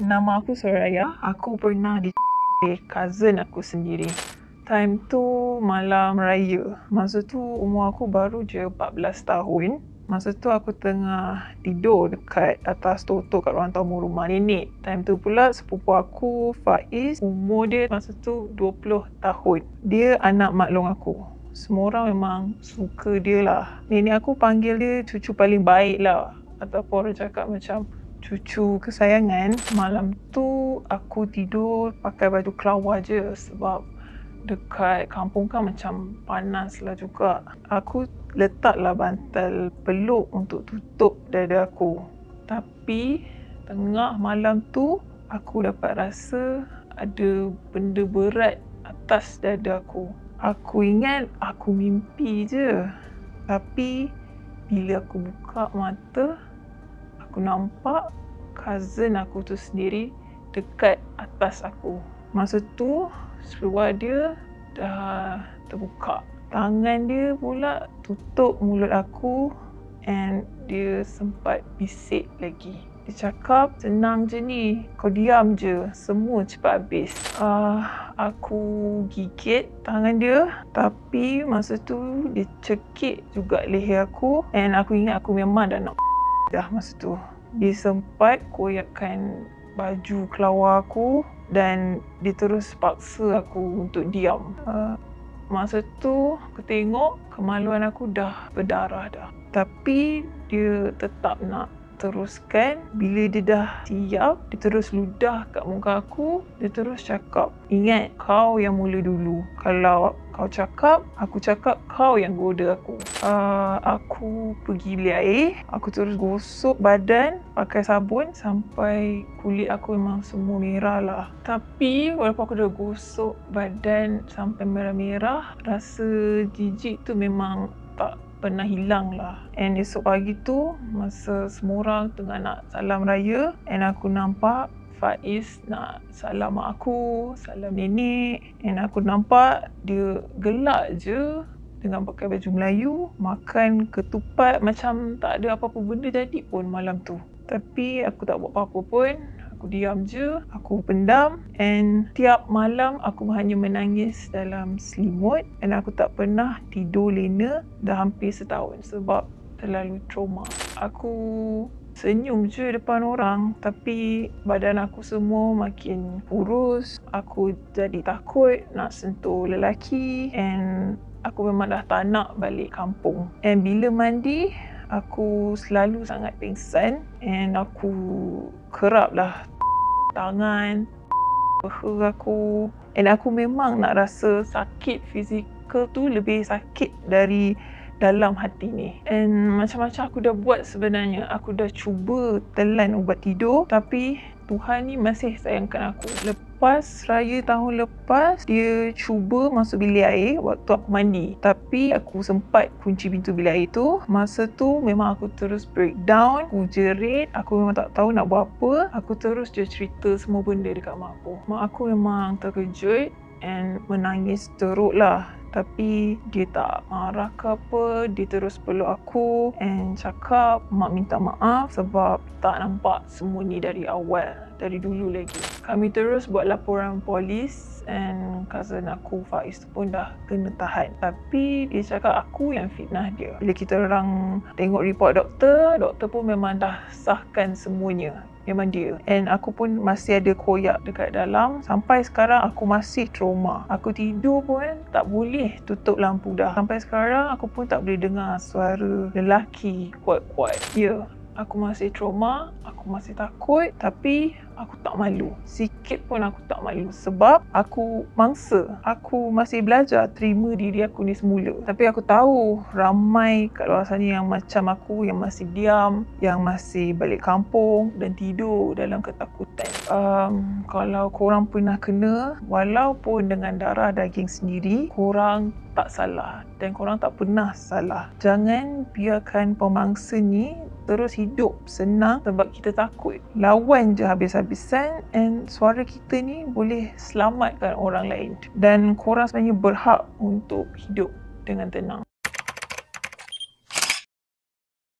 Nama aku Soraya. Aku pernah cousin aku sendiri. Time tu malam raya. Masa tu umur aku baru je 14 tahun. Masa tu aku tengah tidur dekat atas totok kat ruang tamu rumah nenek. Time tu pula sepupu aku, Faiz, umur dia masa tu 20 tahun. Dia anak maklong aku. Semua orang memang suka dia lah. Nenek aku panggil dia cucu paling baik lah. Ataupun orang cakap macam cucu kesayangan. Malam tu aku tidur pakai baju kelawar je sebab dekat kampung kan macam panas lah juga. Aku letaklah bantal peluk untuk tutup dada aku. Tapi tengah malam tu aku dapat rasa ada benda berat atas dada aku. Aku ingat aku mimpi je. Tapi bila aku buka mata, aku nampak cousin aku tu sendiri dekat atas aku. Masa tu seluar dia dah terbuka. Tangan dia pula tutup mulut aku and dia sempat bisik lagi. Dia cakap, senang je ni, kau diam je, semua cepat habis. Aku gigit tangan dia, tapi masa tu dia cekik juga leher aku and aku ingat aku memang dah nak dah masa tu. Dia sempat koyakkan baju kelawar aku dan dia terus paksa aku untuk diam. Masa tu aku tengok kemaluan aku dah berdarah dah. Tapi dia tetap nak teruskan. Bila dia dah siap, dia terus ludah kat muka aku. Dia terus cakap, ingat kau yang mula dulu. Kalau kau cakap, aku cakap kau yang goda aku. Aku pergi bilik air. Aku terus gosok badan pakai sabun sampai kulit aku memang semua merah lah. Tapi walaupun aku dah gosok badan sampai merah-merah, rasa jijik tu memang tak pernah hilang lah. And esok pagi tu, masa semua orang tengah nak salam raya and aku nampak Faiz nak salam mak aku, salam nenek, and aku nampak dia gelak je dengan pakai baju Melayu, makan ketupat macam tak ada apa-apa benda jadi pun malam tu. Tapi aku tak buat apa-apa pun. Aku diam je, aku pendam, and tiap malam aku hanya menangis dalam selimut dan aku tak pernah tidur lena dah hampir setahun sebab terlalu trauma. Aku senyum je depan orang tapi badan aku semua makin kurus. Aku jadi takut nak sentuh lelaki and aku memang dah tak nak balik kampung. And bila mandi, aku selalu sangat pengsan and aku kerap lah tangan, peha aku, and aku memang nak rasa sakit fizikal tu lebih sakit dari dalam hati ni. And macam-macam aku dah buat sebenarnya. Aku dah cuba telan ubat tidur tapi Tuhan ni masih sayangkan aku. Lepas raya tahun lepas, dia cuba masuk bilik air waktu aku mandi. Tapi aku sempat kunci pintu bilik air tu. Masa tu memang aku terus breakdown. Aku jerit. Aku memang tak tahu nak buat apa. Aku terus je cerita semua benda dekat mak aku. Mak aku memang terkejut and menangis teruk lah. Tapi dia tak marah ke apa, dia terus peluk aku and cakap mak minta maaf sebab tak nampak semua ni dari awal, dari dulu lagi. Kami terus buat laporan polis and cousin aku Faiz pun dah kena tahan. Tapi dia cakap aku yang fitnah dia. Bila kita orang tengok report doktor, doktor pun memang dah sahkan semuanya. Memang dia. And aku pun masih ada koyak dekat dalam. Sampai sekarang aku masih trauma. Aku tidur pun tak boleh tutup lampu dah. Sampai sekarang aku pun tak boleh dengar suara lelaki kuat-kuat. Ya, aku masih trauma. Aku masih takut. Tapi aku tak malu. Sikit pun aku tak malu. Sebab aku mangsa. Aku masih belajar terima diri aku ni semula. Tapi aku tahu ramai kat luar sana yang macam aku, yang masih diam, yang masih balik kampung dan tidur dalam ketakutan. Kalau korang pernah kena, walaupun dengan darah daging sendiri, korang tak salah dan korang tak pernah salah. Jangan biarkan pemangsa ni terus hidup senang sebab kita takut. Lawan je habis-habisan and suara kita ni boleh selamatkan orang lain. Dan korang sebenarnya berhak untuk hidup dengan tenang.